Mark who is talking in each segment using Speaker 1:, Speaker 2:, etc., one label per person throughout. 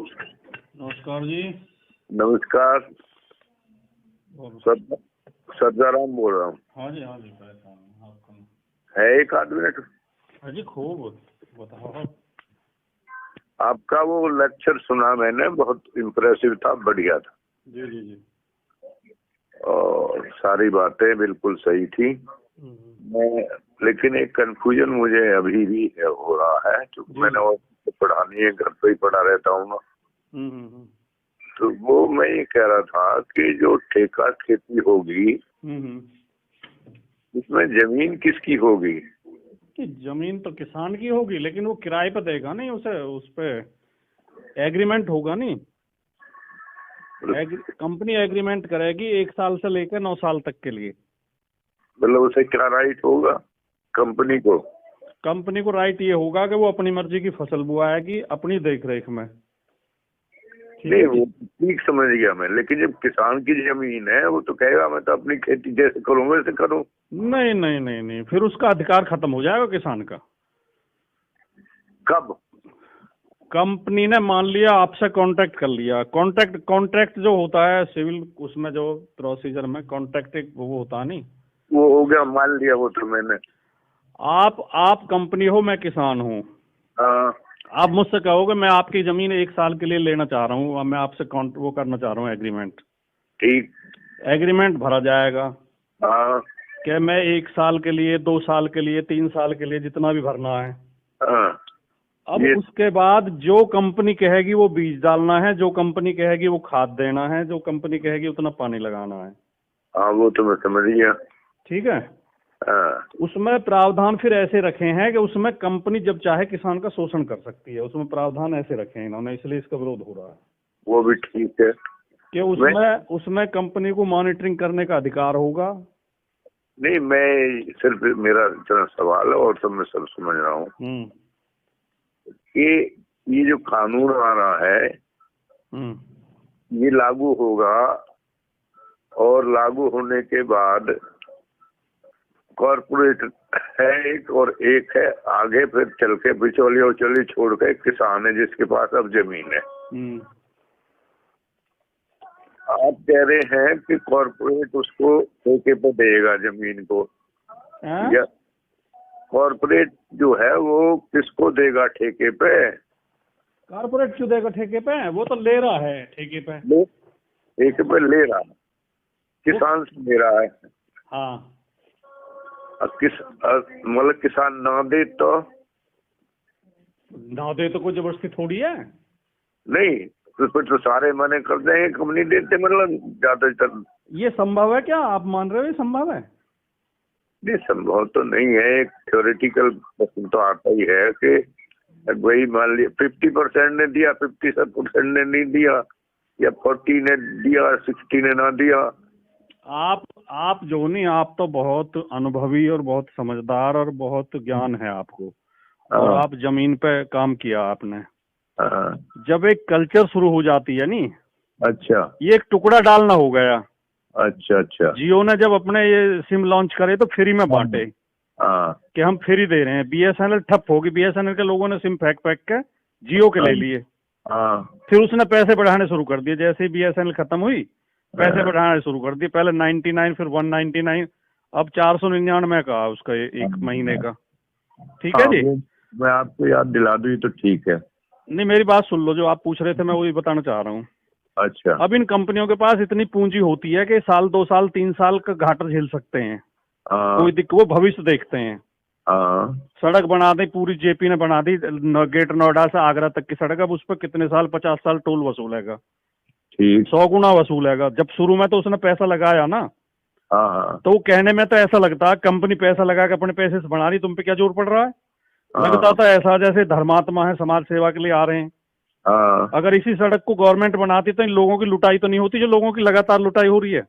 Speaker 1: नमस्कार जी।
Speaker 2: नमस्कार। सज्जाराम बोल रहा हूँ।
Speaker 1: हाँ जी पहचान आपका
Speaker 2: है एक आध मिनट।
Speaker 1: हाँ जी खूब बताओ।
Speaker 2: आपका वो लेक्चर सुना मैंने, बहुत इम्प्रेसिव था, बढ़िया था।
Speaker 1: जी जी जी।
Speaker 2: और सारी बातें बिल्कुल सही थी। मैं लेकिन एक कंफ्यूजन मुझे अभी भी हो रहा है, क्योंकि मैंने वो पढ़ानी है, घर पे ही पढ़ा रहता हूँ ना। तो वो मैं ये कह रहा था कि जो ठेका खेती होगी उसमें जमीन किसकी होगी?
Speaker 1: कि जमीन तो किसान की होगी, लेकिन वो किराए पे देगा नहीं, उसे उस पे एग्रीमेंट होगा नहीं। कंपनी एग्रीमेंट करेगी 1 साल से लेकर 9 साल तक के लिए।
Speaker 2: मतलब उसे क्या राइट होगा कंपनी को?
Speaker 1: कंपनी को राइट ये होगा कि वो अपनी मर्जी की फसल बुआएगी अपनी देख रेख में।
Speaker 2: नहीं, वो ठीक समझ गया मैं, लेकिन जब किसान की जमीन है वो तो कहेगा मैं तो अपनी खेती जैसे करूँ वैसे करूँ।
Speaker 1: नहीं, फिर उसका अधिकार खत्म हो जाएगा किसान का।
Speaker 2: कब?
Speaker 1: कंपनी ने मान लिया आपसे कॉन्ट्रैक्ट कर लिया। कॉन्ट्रैक्ट जो होता है सिविल, उसमें जो प्रोसीजर में कॉन्ट्रैक्ट एक वो होता है नहीं,
Speaker 2: वो हो गया, मान लिया वो तो मैंने।
Speaker 1: आप कंपनी हो, मैं किसान हूँ। आप मुझसे कहोगे मैं आपकी जमीन 1 साल के लिए लेना चाह रहा हूँ, मैं आपसे वो करना चाह रहा हूँ एग्रीमेंट। ठीक, एग्रीमेंट भरा जाएगा कि मैं 1 साल के लिए, 2 साल के लिए, 3 साल के लिए, जितना भी भरना है। अब उसके बाद जो कंपनी कहेगी वो बीज डालना है, जो कंपनी कहेगी वो खाद देना है, जो कंपनी कहेगी उतना पानी लगाना है।
Speaker 2: हाँ, वो तो मैं समझ गया। ठीक है।
Speaker 1: उसमें प्रावधान फिर ऐसे रखे हैं कि उसमें कंपनी जब चाहे किसान का शोषण कर सकती है। उसमें प्रावधान ऐसे रखे हैं इन्होंने, इसलिए इसका विरोध हो रहा है।
Speaker 2: वो भी ठीक है
Speaker 1: कि उसमें कंपनी को मॉनिटरिंग करने का अधिकार होगा।
Speaker 2: नहीं, मैं सिर्फ मेरा इतना सवाल है और सब मैं सब समझ रहा हूँ कि ये जो कानून आ रहा है ये लागू होगा, और लागू होने के बाद कॉर्पोरेट है एक और एक है आगे, फिर चल के बिचौलिया उचौली छोड़ के किसान है जिसके पास अब जमीन है। आप कह रहे हैं कि कॉर्पोरेट उसको ठेके पे देगा जमीन को, या कॉर्पोरेट जो है वो किसको देगा ठेके पे?
Speaker 1: कॉर्पोरेट क्यों देगा ठेके पे? वो तो ले रहा है ठेके पे।
Speaker 2: ठेके पे ले रहा है, किसान से ले रहा है।
Speaker 1: हाँ,
Speaker 2: मतलब किसान ना दे तो कोई जबरदस्ती थोड़ी है। नहीं, तो फिर तो सारे मने कर देंगे, कंपनी देते, मतलब ज्यादातर। ये संभव है क्या? आप मान रहे हो ये संभव है? नहीं, संभव तो नहीं है। एक थ्योरेटिकल प्रश्न तो आता ही है कि वही मान लिया 50% ने दिया, 50% ने नहीं दिया, या 40 ने दिया, 60 ने ना दिया। आप जो नहीं, आप तो बहुत अनुभवी और बहुत समझदार और बहुत ज्ञान है आपको, और आप जमीन पे काम किया आपने। जब एक कल्चर शुरू हो जाती है नी, अच्छा, ये एक टुकड़ा डालना हो गया। अच्छा, जियो ने जब अपने ये सिम लॉन्च करे तो फ्री में बांटे कि हम फ्री दे रहे हैं। बीएसएनएल ठप होगी, बीएसएनएल के लोगों ने सिम फेंक के जियो के ले लिए। फिर उसने पैसे बढ़ाने शुरू कर दिए। जैसे ही बीएसएनएल खत्म हुई, पैसे बढ़ाने शुरू कर दिए। पहले 99, फिर 199, अब 499 का उसका एक महीने का। ठीक है जी, मैं आपको याद दिला दूं तो ठीक है। नहीं, मेरी बात सुन लो, जो आप पूछ रहे थे मैं वही बताना चाह रहा हूँ। अच्छा, अब इन कंपनियों के पास इतनी पूंजी होती है कि साल 2 साल 3 साल का घाटा झेल सकते हैं। वो भविष्य देखते हैं। सड़क बना दी, पूरी जेपी ने बना दी, गेट नोएडा से आगरा तक की सड़क। अब उस पर कितने साल, 50 साल टोल वसूलेगा। ठीक, 100 गुना वसूलेगा। जब शुरू में तो उसने पैसा लगाया ना, तो वो कहने में तो ऐसा लगता कंपनी पैसा लगा के अपने पैसे से बना रही, तुम पे क्या जोर पड़ रहा है। लगता था ऐसा जैसे धर्मात्मा है, समाज सेवा के लिए आ रहे हैं। अगर इसी सड़क को गवर्नमेंट बनाती तो इन लोगों की लुटाई तो नहीं होती जो लोगों की लगातार लुटाई हो रही है।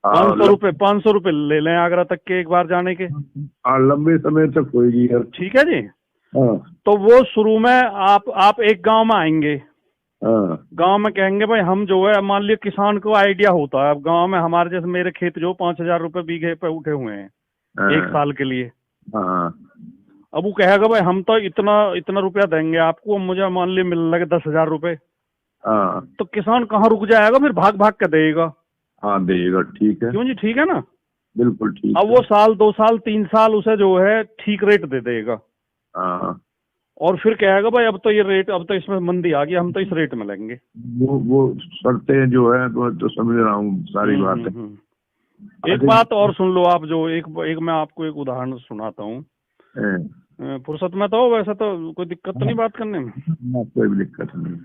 Speaker 2: 500 रुपए ले लें आगरा तक के एक बार जाने के, लंबे समय तक होगी। ठीक है जी। तो वो शुरू में आप एक गांव में आएंगे, गांव में कहेंगे भाई हम जो है, मान लिया किसान को आइडिया होता है, अब गांव में हमारे जैसे मेरे खेत जो 5000 रुपए बीघे पे उठे हुए हैं 1 साल के लिए। अब वो कहेगा भाई हम तो इतना रुपया देंगे आपको, मुझे मान लिया मिलने लगे 10,000 रुपए। हाँ
Speaker 1: तो किसान कहाँ रुक जाएगा, फिर भाग भाग के देगा।
Speaker 2: हाँ देगा, ठीक है।
Speaker 1: क्यों जी, ठीक है ना?
Speaker 2: बिल्कुल ठीक।
Speaker 1: अब वो साल 2 साल 3 साल उसे जो है ठीक रेट दे देगा।
Speaker 2: हाँ। और
Speaker 1: फिर कहेगा भाई अब तो ये रेट, अब तो इसमें मंदी आ गई, हम तो इस रेट में लेंगे।
Speaker 2: वो शर्तें जो है तो समझ रहा हूँ सारी बातें।
Speaker 1: एक बात और सुन लो आप, जो एक मैं आपको एक उदाहरण सुनाता हूँ। फुर्सत में तो वैसे तो कोई दिक्कत तो नहीं बात करने में?
Speaker 2: कोई भी दिक्कत नहीं।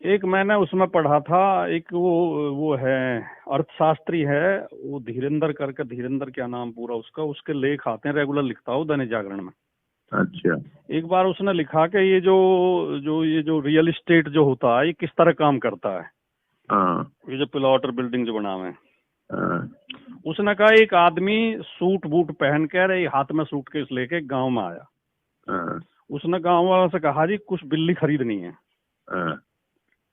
Speaker 1: एक मैंने उसमें पढ़ा था, एक वो है अर्थशास्त्री है, वो धीरेन्द्र करके, धीरेन्द्र क्या नाम पूरा उसका, उसके लेख आते हैं, रेगुलर लिखता हूँ दैनिक जागरण में।
Speaker 2: अच्छा।
Speaker 1: एक बार उसने लिखा कि ये जो रियल एस्टेट जो होता है ये किस तरह काम करता है। ये जो प्लॉट और बिल्डिंग जो बना हुए हैं। उसने कहा एक आदमी सूट बूट पहन कर हाथ में सूटकेस लेके गांव में आया। उसने गांव वालों से कहा जी कुछ बिल्ली खरीदनी है।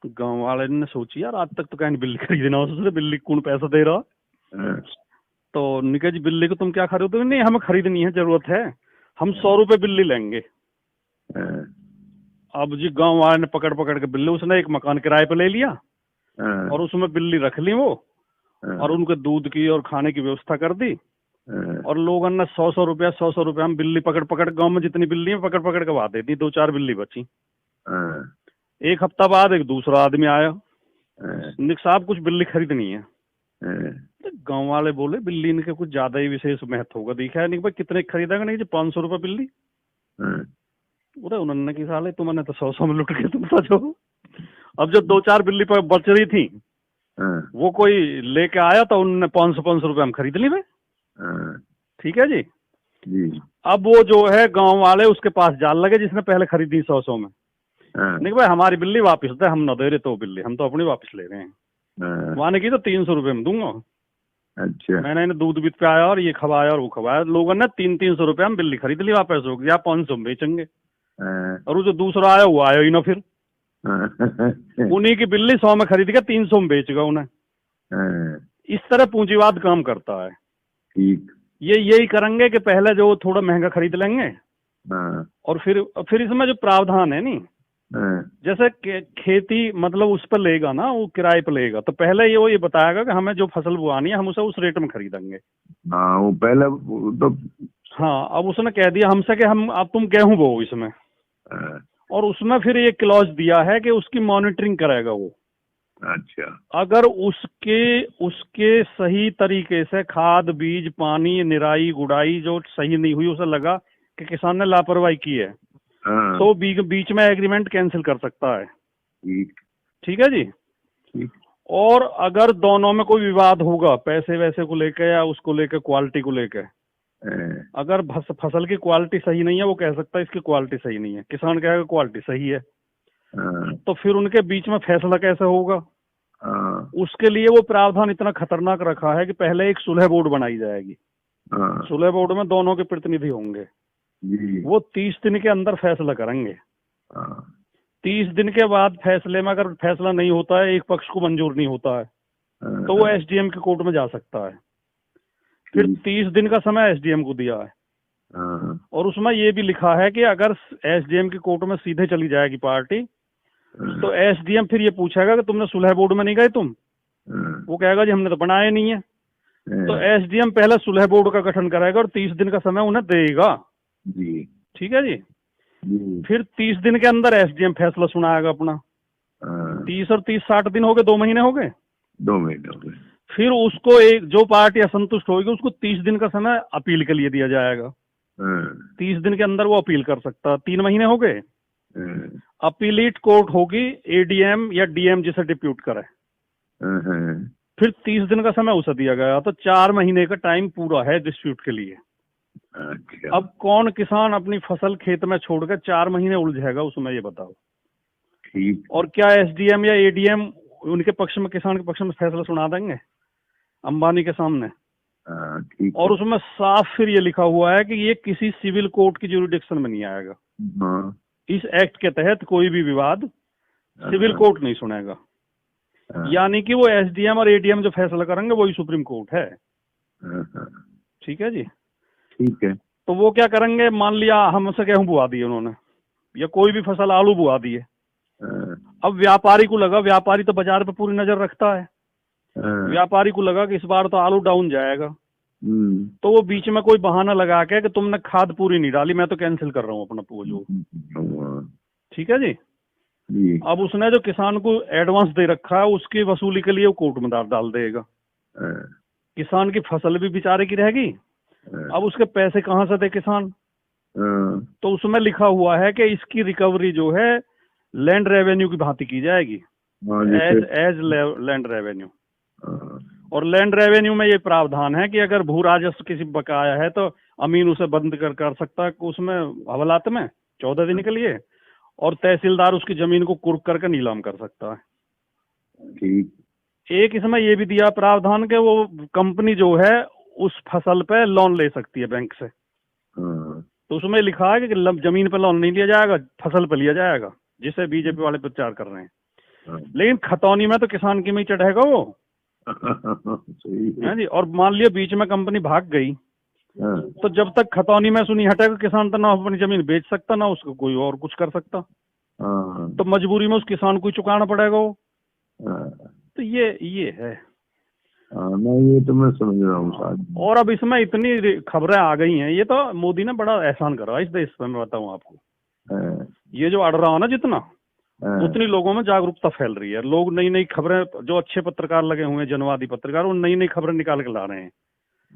Speaker 1: गांव वाले ने सोची यार आज तक तो कहीं बिल्ली खरीदना, उसने बिल्ली कौन पैसा दे रहा। तो निका जी बिल्ली को तुम क्या खरीदोगे? नहीं हमें खरीदनी है, जरूरत है, हम 100 रुपए बिल्ली लेंगे। अब जी गांव वाले ने पकड़ पकड़ के बिल्ली, उसने एक मकान किराए पे ले लिया और उसमें बिल्ली रख ली वो, और उनके दूध की और खाने की व्यवस्था कर दी। और लोगों ने 100 रुपया 100 रुपया हम बिल्ली पकड़ पकड़, गांव में जितनी बिल्ली है पकड़ पकड़ के बहा देती, 2-4 बिल्ली बची। एक हफ्ता बाद एक दूसरा आदमी आया, साहब कुछ बिल्ली खरीदनी है। तो गांव वाले बोले बिल्ली इनके कुछ ज्यादा ही विशेष महत्व होगा, देखा है नहीं भाई कितने खरीदेगा? नहीं जी 500 रुपये बिल्ली। बोले उन्होंने की साले तुमने तो 100 में लुट के तुम सचो। अब जो 2-4 बिल्ली पर बच रही थी वो कोई लेके आया तो उन्होंने 500 रुपये हम खरीद ली भाई। ठीक है जी। अब वो जो है गांव वाले उसके पास जाल लगे जिसने पहले खरीदी 100 में। नहीं भाई हमारी बिल्ली वापस दे, हम न दे रहे तो बिल्ली, हम तो अपनी वापस ले रहे हैं। वहां ने की तो 300 रुपये में दूंगा। अच्छा। मैंने इन्हें दूध भी पियाया और ये खवाया और वो खवाया, लोगों ने 300 रुपये में बिल्ली खरीद ली, वापस हो गया 500 में बेचेंगे। और वो जो दूसरा आया वो आया ही ना, फिर उन्हीं की बिल्ली 100 में खरीद के 300 में बेचेगा उन्हें। इस तरह पूंजीवाद काम करता है। ठीक। ये यही करेंगे कि पहले जो थोड़ा महंगा खरीद लेंगे और फिर इसमें जो प्रावधान है नहीं, जैसे खेती मतलब उस पर लेगा ना, वो किराए पर लेगा, तो पहले ये बताएगा कि हमें जो फसल बुआनी है हम उसे उस रेट में खरीदेंगे। वो पहले तो हाँ, अब उसने कह दिया हमसे कि हम अब तुम गेहूं बो इसमें, और उसमें फिर ये क्लॉज दिया है कि उसकी मॉनिटरिंग करेगा वो। अच्छा। अगर उसके सही तरीके से खाद बीज पानी निराई गुड़ाई जो सही नहीं हुई, उसे लगा कि किसान ने लापरवाही की है, तो बीच में एग्रीमेंट कैंसिल कर सकता है। ठीक है जी। ठीक। और अगर दोनों में कोई विवाद होगा पैसे वैसे को लेकर या उसको लेकर क्वालिटी को लेकर, अगर फसल की क्वालिटी सही नहीं है वो कह सकता है इसकी क्वालिटी सही नहीं है, किसान कहेगा क्वालिटी सही है, तो फिर उनके बीच में फैसला कैसे होगा? उसके लिए वो प्रावधान इतना खतरनाक रखा है कि पहले एक सुलह बोर्ड बनाई जाएगी। सुलह बोर्ड में दोनों के प्रतिनिधि होंगे, वो 30 दिन के अंदर फैसला करेंगे। 30 दिन के बाद फैसले में अगर फैसला नहीं होता है, एक पक्ष को मंजूर नहीं होता है, तो वो एसडीएम के कोर्ट में जा सकता है। फिर 30 दिन का समय एसडीएम को दिया है, और उसमें ये भी लिखा है कि अगर एसडीएम के कोर्ट में सीधे चली जाएगी पार्टी, तो एसडीएम फिर ये पूछेगा कि तुमने सुलह बोर्ड में नहीं गए तुम? वो कहेगा जी हमने तो बनाया नहीं है। तो एसडीएम पहले सुलह बोर्ड का गठन करेगा और 30 दिन का समय उन्हें देगा। जी। ठीक है जी। फिर 30 दिन के अंदर एसडीएम फैसला सुनाएगा अपना। 30 और 30 60 दिन हो गए, 2 महीने हो गए। 2 महीने हो गए। फिर उसको एक जो पार्टी असंतुष्ट होगी उसको 30 दिन का समय अपील के लिए दिया जाएगा। 30 दिन के अंदर वो अपील कर सकता। 3 महीने हो गए। अपीलीट कोर्ट होगी, एडीएम या डीएम जिसे डिप्यूट करे। फिर 30 दिन का समय उसे दिया गया, तो 4 महीने का टाइम पूरा है डिस्प्यूट के लिए। अच्छा। अब कौन किसान अपनी फसल खेत में छोड़कर 4 महीने उलझेगा उसमें, ये बताओ। ठीक। और क्या एसडीएम या एडीएम उनके पक्ष में, किसान के पक्ष में फैसला सुना देंगे अंबानी के सामने? ठीक। और उसमें साफ फिर ये लिखा हुआ है कि ये किसी सिविल कोर्ट की ज्यूरिडिक्शन में नहीं आएगा। इस एक्ट के तहत कोई भी विवाद सिविल कोर्ट नहीं सुनेगा। यानी कि वो एसडीएम और एडीएम जो फैसला करेंगे वही सुप्रीम कोर्ट है। ठीक है जी। ठीक है। तो वो क्या करेंगे, मान लिया हमसे गेहूं बुआ दिए उन्होंने, या कोई भी फसल आलू बुआ दिए, अब व्यापारी को लगा, व्यापारी तो बाजार पे पूरी नजर रखता है, व्यापारी को लगा कि इस बार तो आलू डाउन जाएगा, तो वो बीच में कोई बहाना लगा के कि तुमने खाद पूरी नहीं डाली, मैं तो कैंसिल कर रहा हूँ अपना वो जो, ठीक है जी। अब उसने जो किसान को एडवांस दे रखा है उसकी वसूली के लिए वो कोर्ट में डाल देगा, किसान की फसल भी बेचारे की रहेगी। अब उसके पैसे कहाँ से दे किसान? तो उसमें लिखा हुआ है कि इसकी रिकवरी जो है लैंड रेवेन्यू की भांति की जाएगी, एज लैंड रेवेन्यू। और लैंड रेवेन्यू में ये प्रावधान है कि अगर भू राजस्व किसी बकाया है तो अमीन उसे बंद कर सकता है उसमें हवालात में 14 दिन के लिए, और तहसीलदार उसकी जमीन को कुर्क करके नीलाम कर सकता है।
Speaker 2: ठीक।
Speaker 1: एक इसमें ये भी दिया प्रावधान कि वो कंपनी जो है उस फसल पे लोन ले सकती है बैंक से। तो उसमें लिखा है कि जमीन पे लोन नहीं लिया जाएगा, फसल पे लिया जाएगा, जिसे बीजेपी वाले प्रचार कर रहे हैं। लेकिन खतौनी में तो किसान की में ही चढ़ेगा वो है जी। और मान लिया बीच में कंपनी भाग गई, तो जब तक खतौनी में सुनी हटेगा किसान तो ना अपनी जमीन बेच सकता ना उसको कोई और कुछ कर सकता, तो मजबूरी में उस किसान को ही चुकाना पड़ेगा वो। तो ये है।
Speaker 2: नहीं, ये तो मैं समझ रहा हूँ।
Speaker 1: और अब इसमें इतनी खबरें आ गई हैं, ये तो मोदी ने बड़ा एहसान करा इस देश पे, मैं बताऊं आपको। ये जो अड़ रहा हो ना जितना, उतनी लोगों में जागरूकता फैल रही है। लोग नई नई खबरें, जो अच्छे पत्रकार लगे हुए हैं, जनवादी पत्रकार, वो नई नई खबरें निकाल के ला रहे हैं।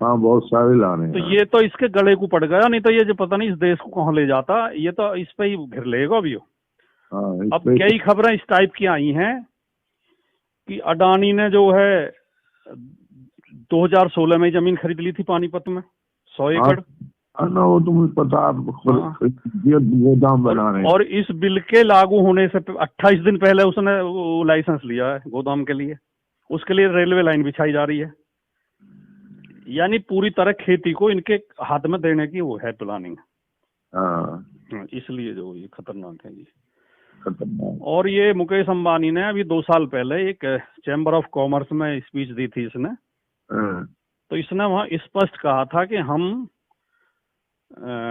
Speaker 2: हाँ, बहुत सारे ला रहे हैं।
Speaker 1: तो ये तो इसके गले को पड़ गया, नहीं तो ये जो पता नहीं इस देश को कहाँ ले जाता, ये तो इस पे ही घिर लेगा अभी। अब कई खबरें इस टाइप की आई हैं कि अडानी ने जो है 2016 में जमीन खरीद ली थी पानीपत में 100 एकड़।
Speaker 2: ना वो तुम्हें पता, गोदाम बना रहे हैं।
Speaker 1: और इस बिल के लागू होने से 28 दिन पहले उसने वो लाइसेंस लिया है गोदाम के लिए, उसके लिए रेलवे लाइन बिछाई जा रही है। यानी पूरी तरह खेती को इनके हाथ में देने की वो है प्लानिंग। इसलिए जो ये खतरनाक है जी, खतरनाक। और ये मुकेश अंबानी ने अभी 2 साल पहले एक चैम्बर ऑफ कॉमर्स में स्पीच दी थी इसने। तो इसने वहाँ स्पष्ट कहा था कि हम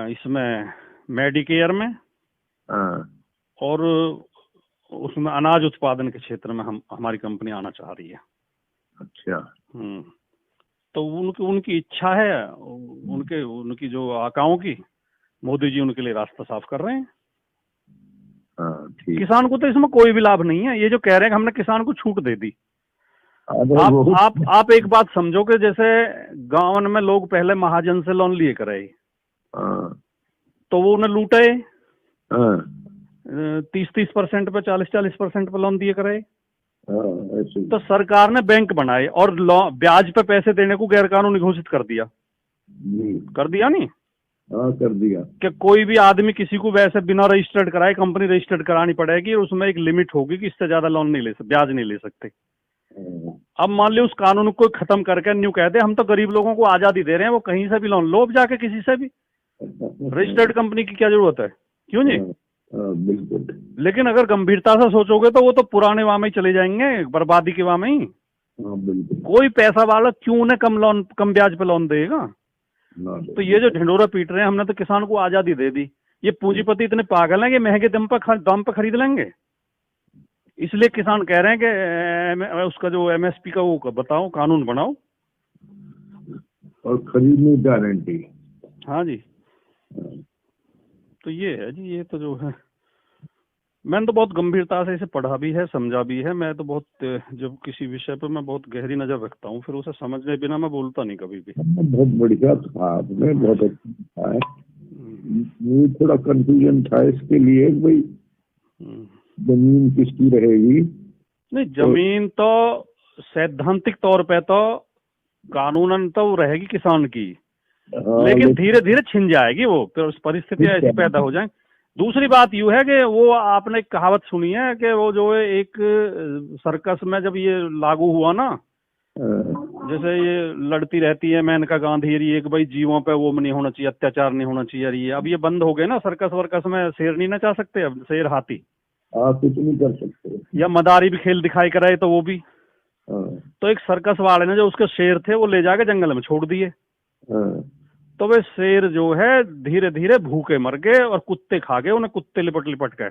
Speaker 1: इसमें मेडिकेयर में और उसमें अनाज उत्पादन के क्षेत्र में हमारी कंपनी आना चाह रही है।
Speaker 2: अच्छा।
Speaker 1: तो उनकी इच्छा है, उनकी जो आकाओं की, मोदी जी उनके लिए रास्ता साफ कर रहे हैं। किसान को तो इसमें कोई भी लाभ नहीं है। ये जो कह रहे हैं कि हमने किसान को छूट दे दी, आप एक बात समझो कि जैसे गांव में लोग पहले महाजन से लोन लिए करे, तो वो उन्हें लूटे 30% पे 40% पे लोन दिए करे। तो सरकार ने बैंक बनाए और ब्याज पे पैसे देने को गैर कानूनी घोषित कर दिया नहीं?
Speaker 2: कर दिया
Speaker 1: कि कोई भी आदमी किसी को वैसे बिना रजिस्टर्ड कराए कंपनी रजिस्टर्ड करानी पड़ेगी, और उसमें एक लिमिट होगी कि इससे ज्यादा लोन नहीं ले सकते, ब्याज नहीं ले सकते। अब मान लो उस कानून को खत्म करके न्यू कहते हम तो गरीब लोगों को आजादी दे रहे हैं, वो कहीं से भी लोन लो, जाके किसी से भी। रजिस्टर्ड कंपनी की क्या जरूरत है, क्यों जी?
Speaker 2: बिल्कुल।
Speaker 1: लेकिन अगर गंभीरता से सोचोगे तो वो तो पुराने वाह में ही चले जाएंगे, बर्बादी के वाह में ही। कोई पैसा वाला क्यों उन्हें कम ब्याज पे लोन देगा? तो ये जो ढिंडोरा पीट रहे हैं, हमने तो किसान को आजादी दे दी। ये पूंजीपति इतने पागल हैं कि महंगे दाम पे खरीद लेंगे। इसलिए किसान कह रहे हैं कि उसका जो एमएसपी का वो बताओ, कानून बनाओ
Speaker 2: और खरीदने की गारंटी।
Speaker 1: हाँ जी। तो ये है जी, ये तो जो है, मैंने तो बहुत गंभीरता से इसे पढ़ा भी है, समझा भी है। मैं तो बहुत, जब किसी विषय पर मैं बहुत गहरी नजर रखता हूँ, फिर उसे समझने बिना मैं बोलता नहीं कभी भी।
Speaker 2: बहुत बढ़िया था आपने, बहुत अच्छा है। मुझे थोड़ा कंफ्यूजन था इसके लिए, भाई जमीन किसकी रहेगी?
Speaker 1: नहीं, जमीन तो सैद्धांतिक तौर पे तो कानूनन तो रहेगी किसान की, लेकिन धीरे धीरे छिन जाएगी वो, फिर परिस्थिति ऐसी पैदा हो जाए। दूसरी बात यूँ है कि वो आपने एक कहावत सुनी है कि वो जो है एक सर्कस में जब ये लागू हुआ ना, जैसे ये लड़ती रहती है मेनका गांधी, एक भाई जीवों पे वो नहीं होना चाहिए, अत्याचार नहीं होना चाहिए। ये अब ये बंद हो गए ना, सर्कस वर्कस में शेर नहीं नचा सकते अब, शेर हाथी
Speaker 2: कुछ नहीं कर सकते,
Speaker 1: या मदारी भी खेल दिखाई कराए तो वो भी। तो एक सर्कस वाले ने जो उसके शेर थे वो ले जाके जंगल में छोड़ दिए। तो वे शेर जो है धीरे धीरे भूखे मर गए और कुत्ते खा गए उन्हें, कुत्ते लिपट लिपट गए,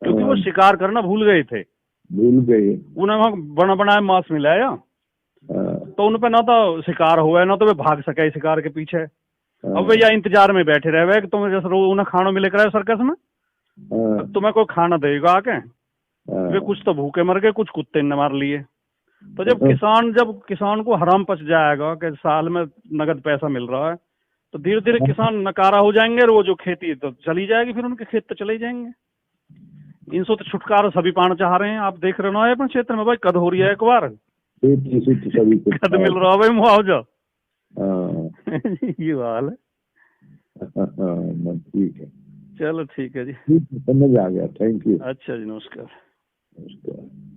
Speaker 1: क्योंकि वो शिकार करना भूल गए थे।
Speaker 2: भूल गए।
Speaker 1: उन्हें बना बनाया मांस मिलाया, तो उन पे ना तो शिकार हुआ ना तो वे भाग सके शिकार के पीछे। अब वे या इंतजार में बैठे रहे कि तुम्हें जैसे रोज उन्हें खाना मिले कराए सर्कस में, तुम्हें कोई खाना देगा आके। वे कुछ तो भूखे मर गए, कुछ कुत्ते ने मार लिए। तो जब किसान को हराम पच जाएगा कि साल में नगद पैसा मिल रहा है, तो धीरे धीरे किसान नकारा हो जाएंगे और वो जो खेती तो चली जाएगी, फिर उनके खेत तो चले जाएंगे। इनसे तो छुटकारा सभी पाना चाह रहे हैं। आप देख रहे हो अपने क्षेत्र में भाई कद हो रही है, एक बार कद मिल रहा है भाई मुआवजा। ये हाल है।
Speaker 2: ठीक है,
Speaker 1: चलो ठीक है जी,
Speaker 2: समझ आ गया। Thank you.
Speaker 1: अच्छा जी, नमस्कार।
Speaker 2: नमस्कार।